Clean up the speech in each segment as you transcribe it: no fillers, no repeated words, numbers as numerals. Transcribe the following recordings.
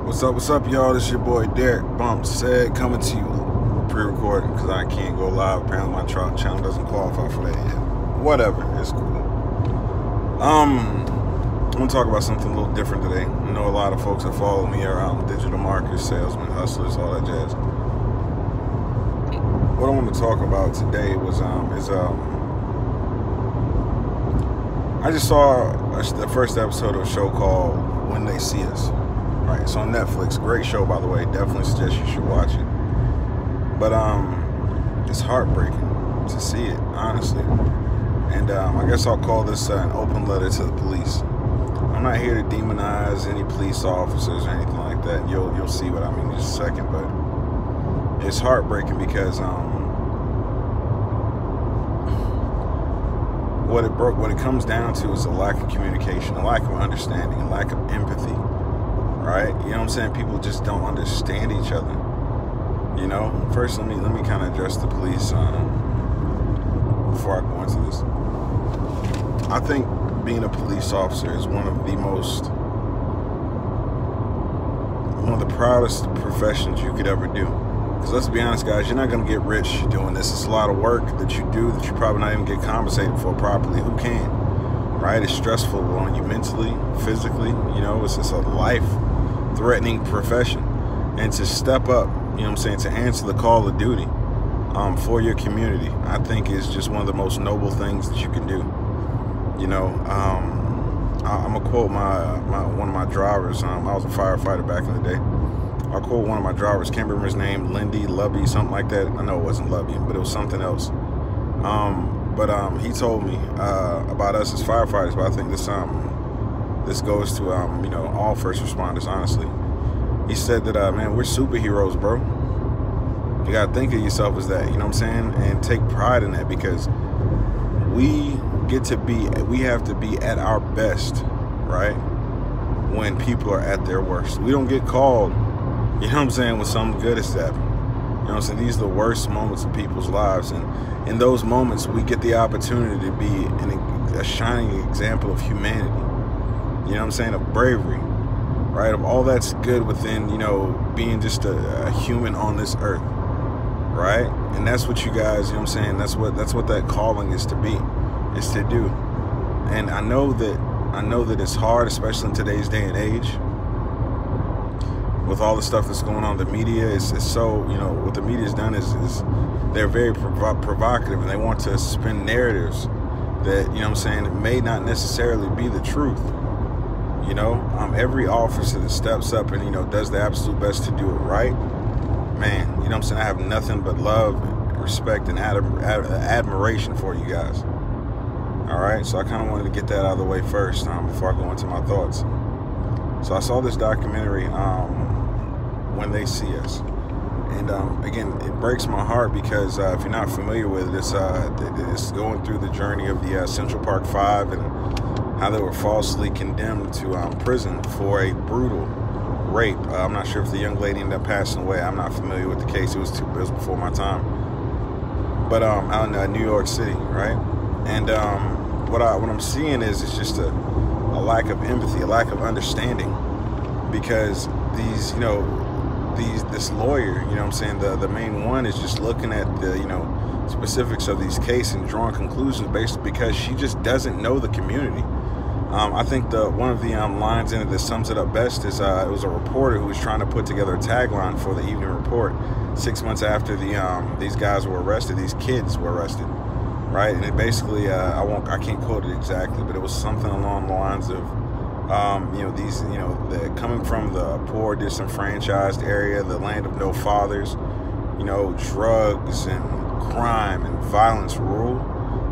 What's up, y'all? This your boy Derek Bump said coming to you pre-recording because I can't go live. Apparently my channel doesn't qualify for that yet. Whatever, it's cool. I'm gonna talk about something a little different today. I know a lot of folks that follow me around digital marketers, salesmen, hustlers, all that jazz. What I want to talk about today I just saw the first episode of a show called When They See Us. Right, it's on Netflix. Great show, by the way. Definitely suggest you should watch it. But it's heartbreaking to see it, honestly. And I guess I'll call this an open letter to the police. I'm not here to demonize any police officers or anything like that. You'll see what I mean in just a second. But it's heartbreaking because what it comes down to is a lack of communication, a lack of understanding, a lack of empathy. Right? You know what I'm saying? People just don't understand each other. You know? First, let me kind of address the police before I go into this. I think being a police officer is one of the proudest professions you could ever do. Because let's be honest, guys, you're not going to get rich doing this. It's a lot of work that you do that you probably not even get compensated for properly. Who can? Right? It's stressful on you mentally, physically. You know, it's a life-threatening profession. And to step up, you know what I'm saying, to answer the call of duty for your community, I think is just one of the most noble things that you can do. You know, I'm going to quote one of my drivers. I was a firefighter back in the day. I'll quote one of my drivers. Can't remember his name, Lindy, Lubby, something like that. I know it wasn't Lubby, but it was something else. But he told me about us as firefighters. But I think this goes to you know, all first responders. Honestly, he said that man, we're superheroes, bro. You gotta think of yourself as that. You know what I'm saying? And take pride in that because we have to be at our best, right? When people are at their worst, we don't get called. You know what I'm saying? When something good is happening. You know what I'm saying? These are the worst moments of people's lives. And in those moments, we get the opportunity to be a shining example of humanity. You know what I'm saying? Of bravery, right? Of all that's good within, you know, being just a human on this earth, right? And that's what you guys, you know what I'm saying? That's what that calling is to be, is to do. And I know that it's hard, especially in today's day and age. With all the stuff that's going on, the media is so, you know, what the media's done is they're very provocative, and they want to spin narratives that, you know what I'm saying, it may not necessarily be the truth. You know, every officer that steps up and, you know, does the absolute best to do it right, man, you know what I'm saying, I have nothing but love, respect, and admiration for you guys. All right, so I kind of wanted to get that out of the way first before I go into my thoughts. So I saw this documentary, When They See Us. And again, it breaks my heart because if you're not familiar with it, it's going through the journey of the Central Park Five and how they were falsely condemned to prison for a brutal rape. I'm not sure if the young lady ended up passing away. I'm not familiar with the case. It was before my time. But out in New York City, right? And what I'm seeing is just a lack of empathy, a lack of understanding, because this lawyer, you know what I'm saying, the main one is just looking at the, you know, specifics of these cases and drawing conclusions based because she just doesn't know the community. I think one of the lines in it that sums it up best is it was a reporter who was trying to put together a tagline for the Evening Report 6 months after these guys were arrested, these kids were arrested. Right, and it basically, I can't quote it exactly, but it was something along the lines of, you know, these, you know, coming from the poor, disenfranchised area, the land of no fathers, you know, drugs and crime and violence rule.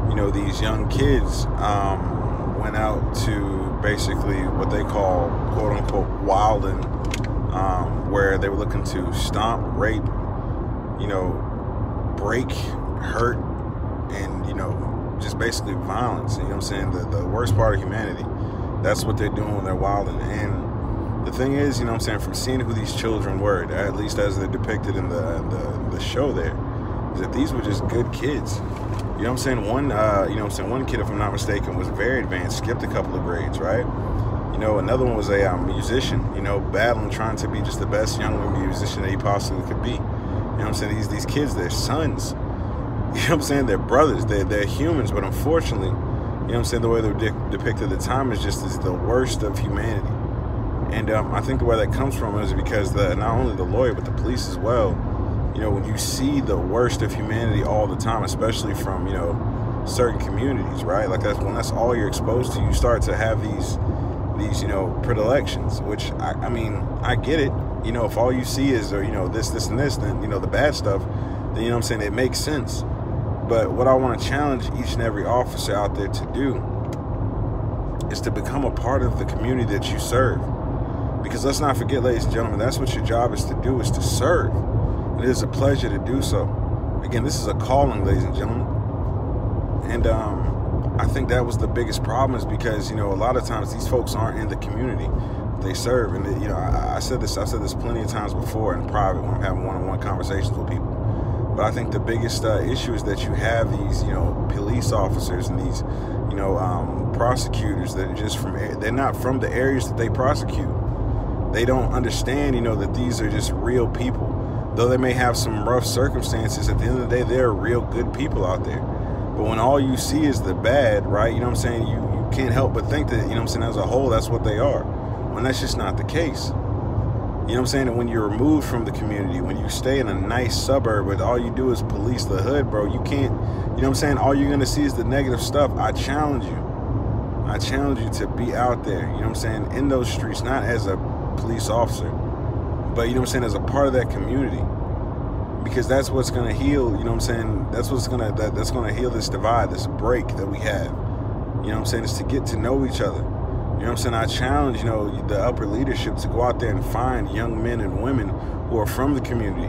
You know, these young kids went out to basically what they call, quote unquote, wilding, where they were looking to stomp, rape, you know, break, hurt, and, you know, just basically violence. You know what I'm saying? The worst part of humanity. That's what they're doing when they're wilding. And the thing is, you know what I'm saying, from seeing who these children were, at least as they're depicted in the show there, is that these were just good kids. You know what I'm saying? One kid, if I'm not mistaken, was very advanced, skipped a couple of grades, right? You You know, another one was a musician, you know, battling, trying to be just the best young musician that he possibly could be. You know what I'm saying? These kids, they're sons. You know what I'm saying? They're brothers. They're humans, but unfortunately, you know what I'm saying, the way they're depicted at the time is just the worst of humanity. And I think the way that comes from is because not only the lawyer, but the police as well, you know, when you see the worst of humanity all the time, especially from, you know, certain communities, right? Like when that's all you're exposed to, you start to have these you know, predilections, which I mean, I get it. You know, if all you see is, or, you know, this and this, then, you know, the bad stuff, then, you know what I'm saying, it makes sense. But what I want to challenge each and every officer out there to do is to become a part of the community that you serve. Because let's not forget, ladies and gentlemen, that's what your job is to do, is to serve. It is a pleasure to do so. Again, this is a calling, ladies and gentlemen. And I think that was the biggest problem, is because, you know, a lot of times these folks aren't in the community they serve. And, you know, I've said this plenty of times before in private when I'm having one-on-one conversations with people. But I think the biggest issue is that you have these, you know, police officers and these, you know, prosecutors that are just they're not from the areas that they prosecute. They don't understand, you know, that these are just real people. Though they may have some rough circumstances, at the end of the day, they're real good people out there. But when all you see is the bad, right, you know what I'm saying, you can't help but think that, you know what I'm saying, as a whole, that's what they are. When that's just not the case. You know what I'm saying? And when you're removed from the community, when you stay in a nice suburb where all you do is police the hood, bro, you can't, you know what I'm saying, all you're going to see is the negative stuff. I challenge you to be out there, you know what I'm saying, in those streets, not as a police officer, but, you know what I'm saying, as a part of that community. Because that's what's going to heal, you know what I'm saying, that's going to heal this divide, this break that we have. You know what I'm saying, is to get to know each other. You know what I'm saying? I challenge, you know, the upper leadership to go out there and find young men and women who are from the community,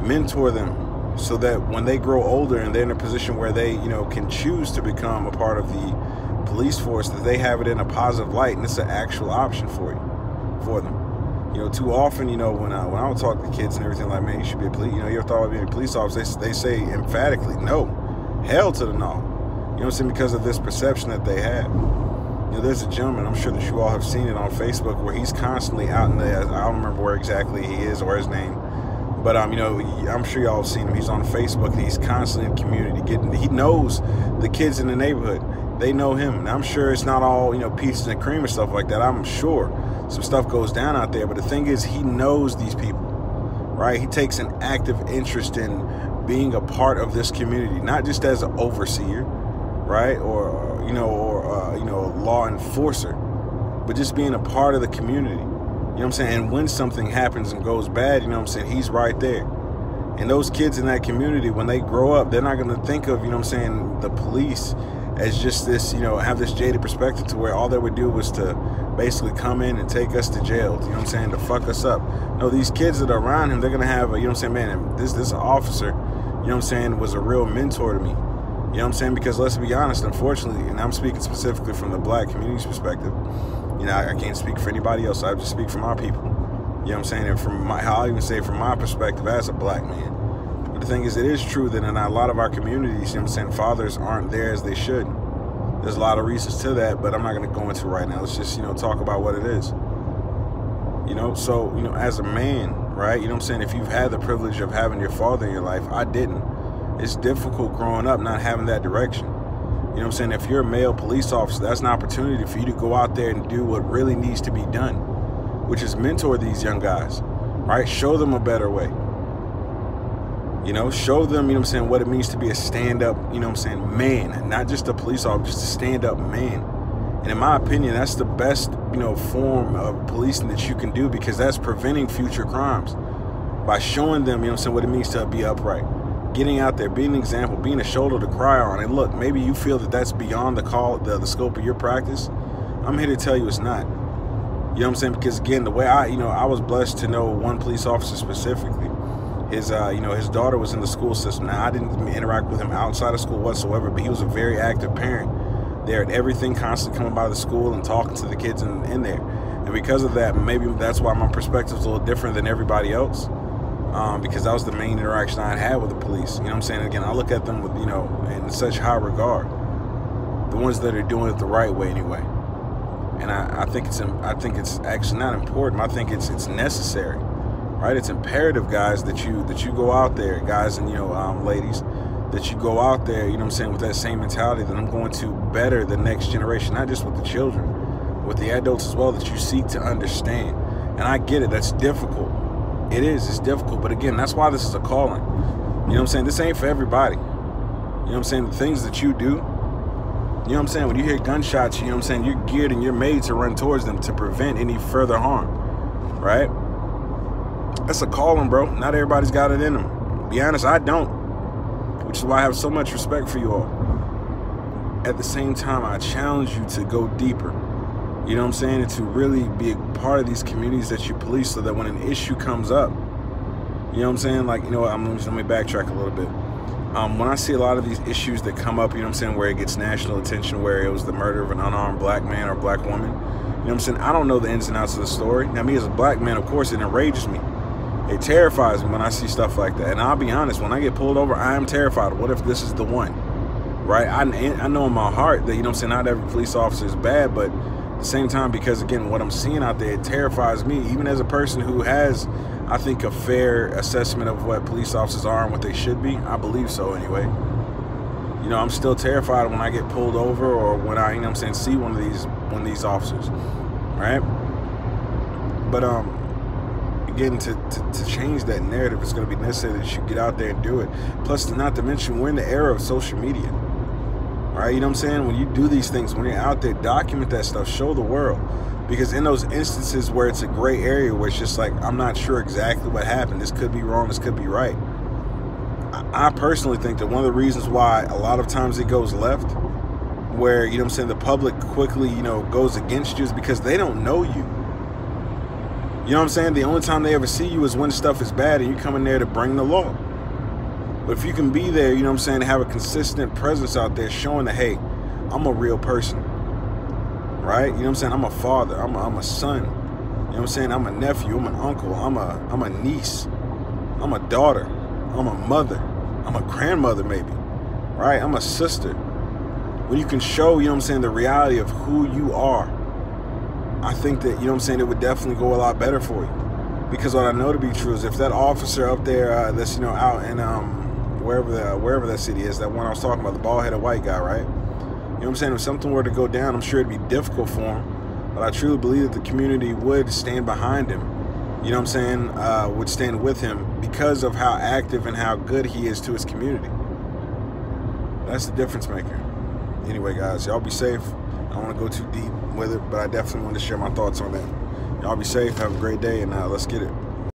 mentor them, so that when they grow older and they're in a position where they, you know, can choose to become a part of the police force, that they have it in a positive light and it's an actual option for them. You know, too often, you know, when I would talk to kids and everything, like, man, you should be a police, you know, you ever thought about being a police officer? They say emphatically, no, hell to the no. You know what I'm saying? Because of this perception that they have. You know, there's a gentleman, I'm sure that you all have seen it on Facebook, where he's constantly out in the, I don't remember where exactly he is or his name, but you know, I'm sure y'all have seen him. He's on Facebook. He's constantly in the community, he knows the kids in the neighborhood. They know him. And I'm sure it's not all, you know, peaches and cream and stuff like that. I'm sure some stuff goes down out there, but the thing is, he knows these people, right? He takes an active interest in being a part of this community, not just as an overseer, right, or you know, a law enforcer, but just being a part of the community. You know what I'm saying? And when something happens and goes bad, you know what I'm saying, he's right there. And those kids in that community, when they grow up, they're not going to think of, you know what I'm saying, the police as just this, you know, have this jaded perspective to where all they would do was to basically come in and take us to jail, you know what I'm saying, to fuck us up. No, these kids that are around him, they're going to have a, you know what I'm saying, man, this officer, you know what I'm saying, was a real mentor to me. You know what I'm saying? Because let's be honest, unfortunately, and I'm speaking specifically from the black community's perspective, you know, I can't speak for anybody else. I just speak for my people. You know what I'm saying? And from I'll even say from my perspective as a black man. But the thing is, it is true that in a lot of our communities, you know what I'm saying, fathers aren't there as they should. There's a lot of reasons to that, but I'm not going to go into right now. Let's just, you know, talk about what it is. You know, so, you know, as a man, right, you know what I'm saying, if you've had the privilege of having your father in your life, I didn't. It's difficult growing up not having that direction. You know what I'm saying? If you're a male police officer, that's an opportunity for you to go out there and do what really needs to be done, which is mentor these young guys, right? Show them a better way. You know, show them, you know what I'm saying, what it means to be a stand-up, you know what I'm saying, man, not just a police officer, just a stand-up man. And in my opinion, that's the best, you know, form of policing that you can do, because that's preventing future crimes by showing them, you know what I'm saying, what it means to be upright. Getting out there, being an example, being a shoulder to cry on. And look, maybe you feel that that's beyond the call, the scope of your practice. I'm here to tell you it's not. You know what I'm saying? Because again, the way I was blessed to know one police officer specifically. His daughter was in the school system. Now, I didn't interact with him outside of school whatsoever, but he was a very active parent there at everything, constantly coming by the school and talking to the kids in there. And because of that, maybe that's why my perspective is a little different than everybody else. Because that was the main interaction I had with the police. You know what I'm saying? Again, I look at them with, you know, in such high regard. The ones that are doing it the right way anyway. And I think it's actually not important. I think it's necessary, right? It's imperative, guys, that you go out there, guys, and ladies, that you go out there, you know what I'm saying, with that same mentality that I'm going to better the next generation, not just with the children, with the adults as well, that you seek to understand. And I get it, that's difficult. It is, it's difficult, but again, that's why this is a calling. You know what I'm saying? This ain't for everybody. You know what I'm saying? The things that you do, you know what I'm saying? When you hear gunshots, you know what I'm saying? You're geared and you're made to run towards them to prevent any further harm, right? That's a calling, bro. Not everybody's got it in them. Be honest, I don't, which is why I have so much respect for you all. At the same time, I challenge you to go deeper. You know what I'm saying? And to really be a part of these communities that you police, so that when an issue comes up, you know what I'm saying? Like, you know what, let me backtrack a little bit. When I see a lot of these issues that come up, you know what I'm saying, where it gets national attention, where it was the murder of an unarmed black man or black woman, you know what I'm saying? I don't know the ins and outs of the story. Now, me as a black man, of course, it enrages me. It terrifies me when I see stuff like that. And I'll be honest, when I get pulled over, I am terrified. What if this is the one, right? I know in my heart that, you know what I'm saying, not every police officer is bad, but at the same time, because again, what I'm seeing out there, it terrifies me, even as a person who has, I think, a fair assessment of what police officers are and what they should be. I believe so anyway. You know, I'm still terrified when I get pulled over, or when I, you know what I'm saying, see one of these officers, right? But again, to change that narrative, it's going to be necessary that you get out there and do it. Plus, not to mention, we're in the era of social media. Right, you know what I'm saying? When you do these things, when you're out there, document that stuff, show the world. Because in those instances where it's a gray area, where it's just like, I'm not sure exactly what happened, this could be wrong, this could be right, I personally think that one of the reasons why a lot of times it goes left, where, you know what I'm saying, the public quickly, you know, goes against you, is because they don't know you. You know what I'm saying? The only time they ever see you is when stuff is bad and you come in there to bring the law. But if you can be there, you know what I'm saying, have a consistent presence out there showing that, hey, I'm a real person, right? You know what I'm saying? I'm a father, I'm a son, you know what I'm saying? I'm a nephew, I'm an uncle, I'm a niece, I'm a daughter, I'm a mother, I'm a grandmother maybe, right? I'm a sister. When you can show, you know what I'm saying, the reality of who you are, I think that, you know what I'm saying, it would definitely go a lot better for you. Because what I know to be true is, if that officer up there that's, you know, out in wherever that city is, that one I was talking about, the bald-headed white guy, right? You know what I'm saying? If something were to go down, I'm sure it'd be difficult for him, but I truly believe that the community would stand behind him. You know what I'm saying? Would stand with him because of how active and how good he is to his community. That's the difference maker. Anyway, guys, y'all be safe. I don't want to go too deep with it, but I definitely want to share my thoughts on that. Y'all be safe. Have a great day, and let's get it.